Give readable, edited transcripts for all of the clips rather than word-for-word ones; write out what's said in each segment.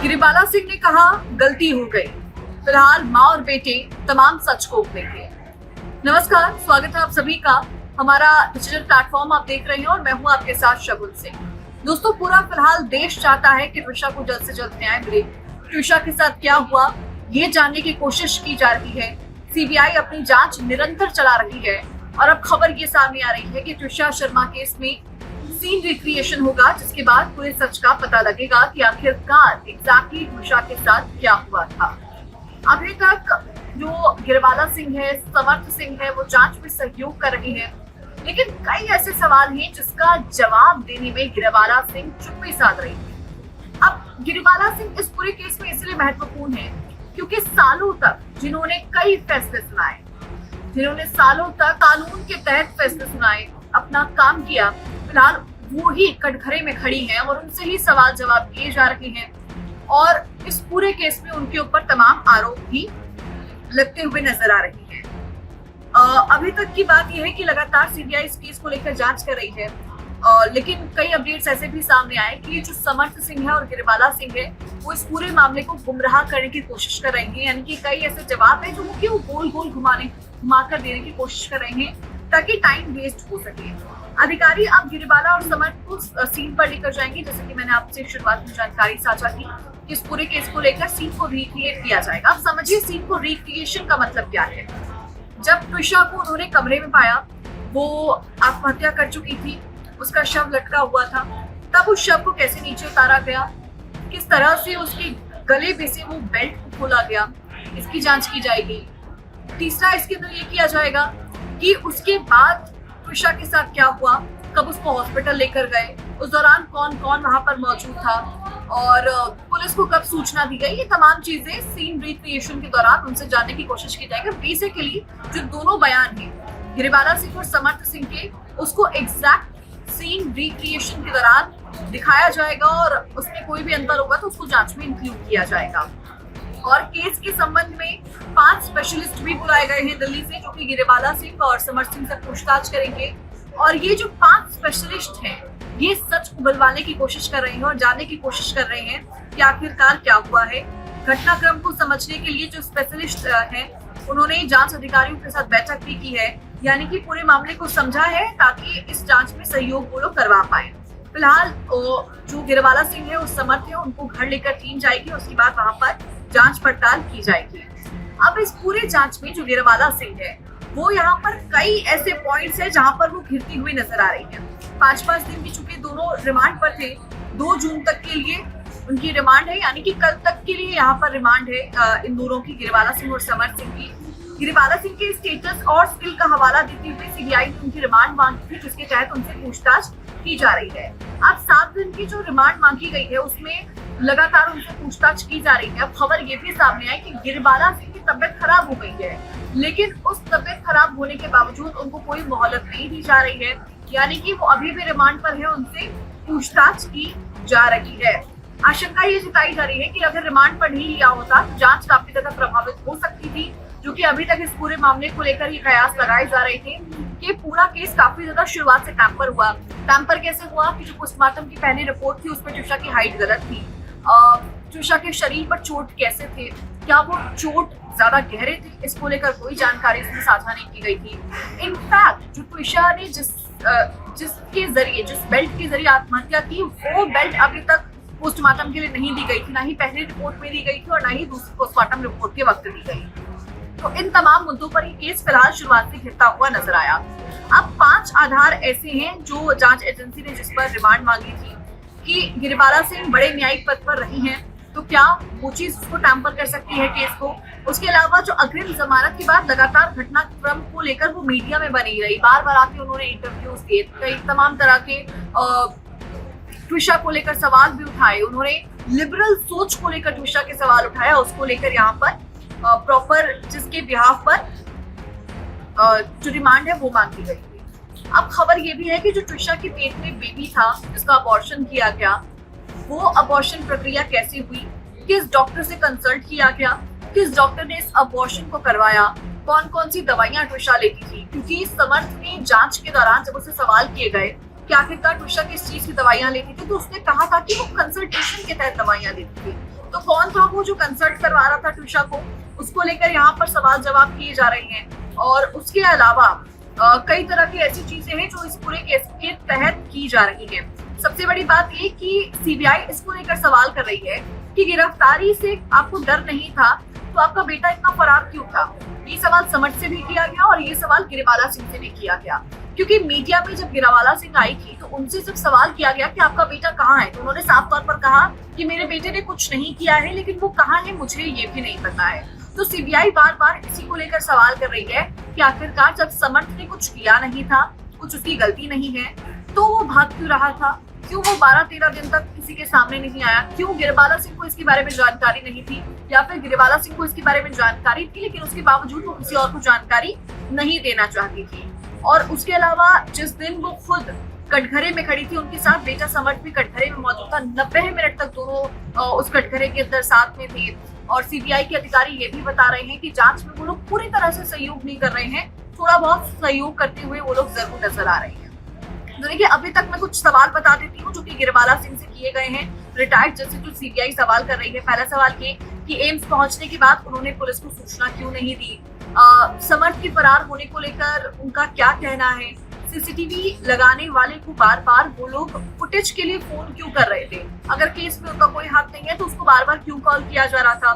गिरिबाला सिंह ने कहा गलती हो गई। फिलहाल माँ और बेटे तमाम सच को उगलेंगे। नमस्कार, स्वागत है आप सभी का। हमारा डिजिटल प्लेटफॉर्म आप देख रहे हैं और मैं हूँ आपके साथ शगुन सिंह। दोस्तों, पूरा फिलहाल देश चाहता है कि त्रिशा को जल्द से जल्द न्याय मिले। त्रिशा के साथ क्या हुआ ये जानने की कोशिश की जा रही है। सीबीआई अपनी जांच निरंतर चला रही है और अब खबर ये सामने आ रही है कि त्रिशा शर्मा केस में सीन रिक्रिएशन होगा, जिसके बाद पूरे सच का पता लगेगा कि आखिरकार एग्जैक्टली त्रिशा के साथ क्या हुआ था। अभी तक जो गिरबाला सिंह है, समर्थ सिंह है, वो जांच में सहयोग कर रहे हैं, लेकिन कई ऐसे सवाल हैं जिसका जवाब देने में गिरबाला सिंह चुप्पी साध रही है। अब गिरबाला सिंह इस पूरे केस में इसलिए महत्वपूर्ण है क्योंकि सालों तक जिन्होंने कई फैसले सुनाए, जिन्होंने सालों तक कानून के तहत फैसले सुनाए, अपना काम किया, फिलहाल वो ही कटघरे में खड़ी हैं और उनसे ही सवाल जवाब किए जा रहे हैं और इस पूरे केस में उनके ऊपर तमाम आरोप भी लगते हुए नजर आ रहे हैं। अभी तक की बात यह है कि लगातार सीबीआई इस केस को लेकर जांच कर रही है, लेकिन कई अपडेट्स ऐसे भी सामने आए कि जो समर्थ सिंह है और गिरबाला सिंह है वो इस पूरे मामले को गुमराह करने की कोशिश कर रहे हैं। यानी कि कई ऐसे जवाब है जो वो गोल गोल घुमाकर देने की कोशिश कर रहे हैं ताकि टाइम वेस्ट हो सके। अधिकारी अब गिरबाला और समर्थ को सीन पर लेकर जाएंगे, जैसे कि मैंने आपसे शुरुआत में जानकारी साझा की कि इस पूरे केस को लेकर सीन को रिक्रिएट किया जाएगा। अब समझिए सीन को रिक्रिएशन का मतलब क्या है। जब त्रिशा को उन्होंने कमरे में पाया, वो आत्महत्या कर चुकी थी, उसका शव लटका हुआ था, तब उस शव को कैसे नीचे उतारा गया, किस तरह से उसके गले में से वो बेल्ट को खोला गया, इसकी जांच की जाएगी। तीसरा, इसके अंदर ये किया जाएगा कि उसके बाद त्रिशा के साथ क्या हुआ, कब उसको हॉस्पिटल लेकर गए, उस दौरान कौन कौन वहां पर मौजूद था और पुलिस को कब सूचना दी गई। ये तमाम चीजें सीन रिक्रिएशन के दौरान उनसे जानने की कोशिश की जाएगी। बेसिकली जो दोनों बयान हैं गिरबाला सिंह और समर्थ सिंह के, उसको एग्जैक्ट सीन रिक्रिएशन के दौरान दिखाया जाएगा और उसमें कोई भी अंतर होगा तो उसको जांच में इंक्लूड किया जाएगा। और केस के संबंध में 5 स्पेशलिस्ट भी बुलाए गए हैं दिल्ली से, जो कि गिरबाला सिंह और समर्थ सिंह से पूछताछ करेंगे। और ये जो 5 स्पेशलिस्ट हैं ये सच उगलवाने की कोशिश कर रहे हैं और जानने की कोशिश कर रहे हैं कि आखिरकार क्या हुआ है। घटनाक्रम को समझने के लिए जो स्पेशलिस्ट हैं उन्होंने जांच अधिकारियों के साथ बैठक भी की है, यानी कि पूरे मामले को समझा है ताकि इस जांच में सहयोग वो लोग करवा पाए। फिलहाल जो गिरबाला सिंह है और समर्थ है उनको घर लेकर टीम जाएगी, उसके बाद वहां पर जांच पड़ताल की जाएगी। अब इस पूरे जांच में जो गिरबाला सिंह है वो यहाँ पर कई ऐसे पॉइंट्स हैं जहां पर वो घिरती हुई नजर आ रही है। 5-5 दिन की चुके दोनों रिमांड पर थे, 2 जून तक के लिए उनकी रिमांड है, यानी कि कल तक के लिए यहाँ पर रिमांड है इन दोनों की, गिरबाला सिंह और समर्थ सिंह की। गिरबाला सिंह के स्टेटस और स्किल का हवाला देते हुए सीबीआई ने उनकी रिमांड मांगी थी, जिसके तहत उनसे पूछताछ की जा रही है। अब 7 दिन की जो रिमांड मांगी गई है उसमें लगातार उनसे पूछताछ की जा रही है। अब खबर ये भी सामने आई कि गिरबाला सिंह की तबियत खराब हो गई है, लेकिन उस तबियत खराब होने के बावजूद उनको कोई मोहलत नहीं दी जा रही है, यानी कि वो अभी भी रिमांड पर है, उनसे पूछताछ की जा रही है। आशंका ये जताई जा रही है कि अगर रिमांड पर नहीं लिया होता तो जांच काफी ज्यादा प्रभावित हो सकती थी, जो कि अभी तक इस पूरे मामले को लेकर ये कयास लगाए जा रहे थे कि पूरा केस काफी ज्यादा शुरुआत से टैंपर हुआ। टैंपर कैसे हुआ कि जो पोस्टमार्टम की पहली रिपोर्ट थी उसमें त्रिशा की हाइट गलत थी, त्रिशा के शरीर पर चोट कैसे थे, क्या वो चोट ज्यादा गहरे थे, इसको लेकर कोई जानकारी इसमें साझा नहीं की गई थी। इनफैक्ट जो त्रिशा ने जिसके जरिए, जिस बेल्ट के जरिए आत्महत्या की, वो बेल्ट अभी तक पोस्टमार्टम के लिए नहीं दी गई थी, ना ही पहली रिपोर्ट में दी गई थी और ना ही दूसरी पोस्टमार्टम रिपोर्ट के वक्त दी गई। तो इन तमाम मुद्दों पर ये केस फिलहाल शुरुआत से घिरता हुआ नजर आया। अब 5 आधार ऐसे हैं जो जांच एजेंसी ने जिस पर रिमांड मांगी थी कि गिरबाला सिंह बड़े न्यायिक पद पर रही हैं, तो क्या वो चीज उसको टैंपर कर सकती है केस को। उसके अलावा जो अग्रिम जमानत के बाद लगातार घटनाक्रम को लेकर वो मीडिया में बनी रही, बार बार आके उन्होंने इंटरव्यूज दिए, कई तमाम तरह के त्रिशा को लेकर सवाल भी उठाए, उन्होंने लिबरल सोच को लेकर त्रिशा के सवाल उठाया, उसको लेकर यहाँ पर प्रॉपर जिसके बिहाफ पर जो रिमांड है वो मांगी गई थी। अब खबर ये भी है कि जो त्रिशा के पेट में बेबी था जिसका अबॉर्शन किया गया, वो अबॉर्शन प्रक्रिया कैसे हुई, किस डॉक्टर से कंसल्ट किया गया, किस डॉक्टर ने इस अबॉर्शन को करवाया, कौन कौन सी दवाइयां त्रिशा लेती थी। क्योंकि समर्थ ने जांच के दौरान जब उसे सवाल किए गए कि आखिरकार त्रिशा किस चीज की दवाइयां लेती थी, तो उसने कहा था कि वो कंसल्टेशन के तहत दवाइयां लेती थी। तो कौन था वो जो कंसल्ट करवा रहा था ट्विशा को, उसको लेकर यहाँ पर सवाल जवाब किए जा रहे हैं। और उसके अलावा कई तरह की ऐसी चीजें हैं जो इस पूरे केस के तहत की जा रही है। सबसे बड़ी बात ये कि सीबीआई इसको लेकर सवाल कर रही है कि गिरफ्तारी से आपको डर नहीं था तो आपका बेटा इतना फरार क्यों था। ये सवाल समर्थ से भी किया गया और ये सवाल गिरिबाला सिंह से भी किया गया, क्योंकि मीडिया में जब गिरिबाला सिंह आई थी तो उनसे जब सवाल किया गया कि आपका बेटा कहाँ है, तो उन्होंने साफ तौर पर कहा कि मेरे बेटे ने कुछ नहीं किया है, लेकिन वो कहाँ है मुझे ये भी नहीं पता है। तो सीबीआई बार बार इसी को लेकर सवाल कर रही है कि आखिरकार जब समर्थ ने कुछ किया नहीं था, कुछ उसकी गलती नहीं है, तो वो भाग क्यों रहा था, क्यों वो 12-13 दिन तक किसी के सामने नहीं आया, क्यों गिरिबाला सिंह को इसके बारे में जानकारी नहीं थी, या फिर गिरिबाला सिंह को इसके बारे में जानकारी थी लेकिन उसके बावजूद वो किसी और को जानकारी नहीं देना चाहती थी। और उसके अलावा जिस दिन वो खुद कटघरे में खड़ी थी, उनके साथ बेटा समर्थ भी कटघरे में मौजूद था, 90 मिनट तक दोनों उस कटघरे के अंदर साथ में थे। और सीबीआई के अधिकारी ये भी बता रहे हैं कि जांच में वो लोग पूरी तरह से सहयोग नहीं कर रहे हैं, थोड़ा बहुत सहयोग करते हुए वो लोग जरूर नजर आ रहे हैं। तो देखिए, अभी तक मैं कुछ सवाल बता देती हूँ जो कि गिरिबाला सिंह से किए गए हैं। रिटायर्ड जज से जो सीबीआई सवाल कर रही है, पहला सवाल ये कि एम्स पहुंचने के बाद उन्होंने पुलिस को सूचना क्यों नहीं दी, समर्थ के फरार होने को लेकर उनका क्या कहना है, सीसीटीवी लगाने वाले को बार बार वो लोग फुटेज के लिए फोन क्यों कर रहे थे, अगर केस में उनका कोई हाथ नहीं है तो उसको बार बार क्यों कॉल किया जा रहा था,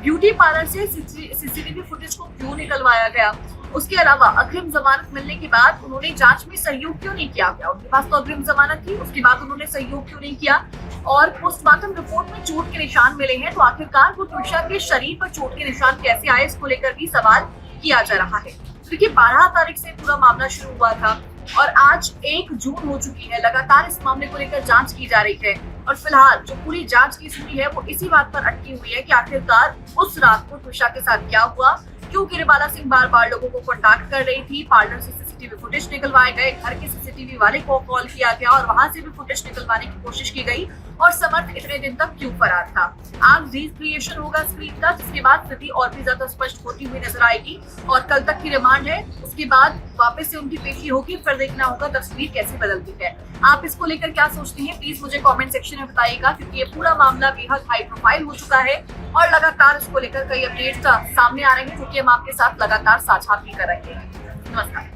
ब्यूटी पार्लर से सीसीटीवी फुटेज को क्यों निकलवाया गया, उसके अलावा अग्रिम जमानत मिलने के बाद उन्होंने जांच में सहयोग क्यों नहीं किया गया, उनके पास तो अग्रिम जमानत थी, उसके बाद उन्होंने सहयोग क्यों नहीं किया, और पोस्टमार्टम रिपोर्ट में चोट के निशान मिले हैं तो आखिरकार वो ट्विशा के शरीर पर चोट के निशान कैसे आए, इसको लेकर भी सवाल किया जा रहा है। देखिए, 12 तारीख से पूरा मामला शुरू हुआ था और आज 1 जून हो चुकी है। लगातार इस मामले को लेकर जांच की जा रही है और फिलहाल जो पूरी जांच की स्थिति है वो इसी बात पर अटकी हुई है कि आखिरकार उस रात को ट्विशा के साथ क्या हुआ, क्यों गिरिबाला सिंह बार बार लोगों को कॉन्टैक्ट कर रही थी, पार्लर से सीसीटीवी फुटेज निकलवाए गए, घर के सीसीटीवी वाले को कॉल किया गया और वहां से भी फुटेज निकलवाने की कोशिश की गई, और समर्थ इतने दिन तक क्यों फरार था। आज रिक्रिएशन होगा स्क्रीन का, जिसके बाद स्थिति और भी ज्यादा स्पष्ट होती हुई नजर आएगी और कल तक की रिमांड है, उसके बाद वापस से उनकी पेशी होगी, फिर देखना होगा तस्वीर कैसे बदलती है। आप इसको लेकर क्या सोचते हैं, प्लीज मुझे कमेंट सेक्शन में बताइएगा, क्योंकि ये पूरा मामला बेहद हाई प्रोफाइल हो चुका है और लगातार इसको लेकर कई अपडेट्स सामने आ रहे हैं जो कि हम आपके साथ लगातार साझा भी कर रहे हैं। नमस्कार।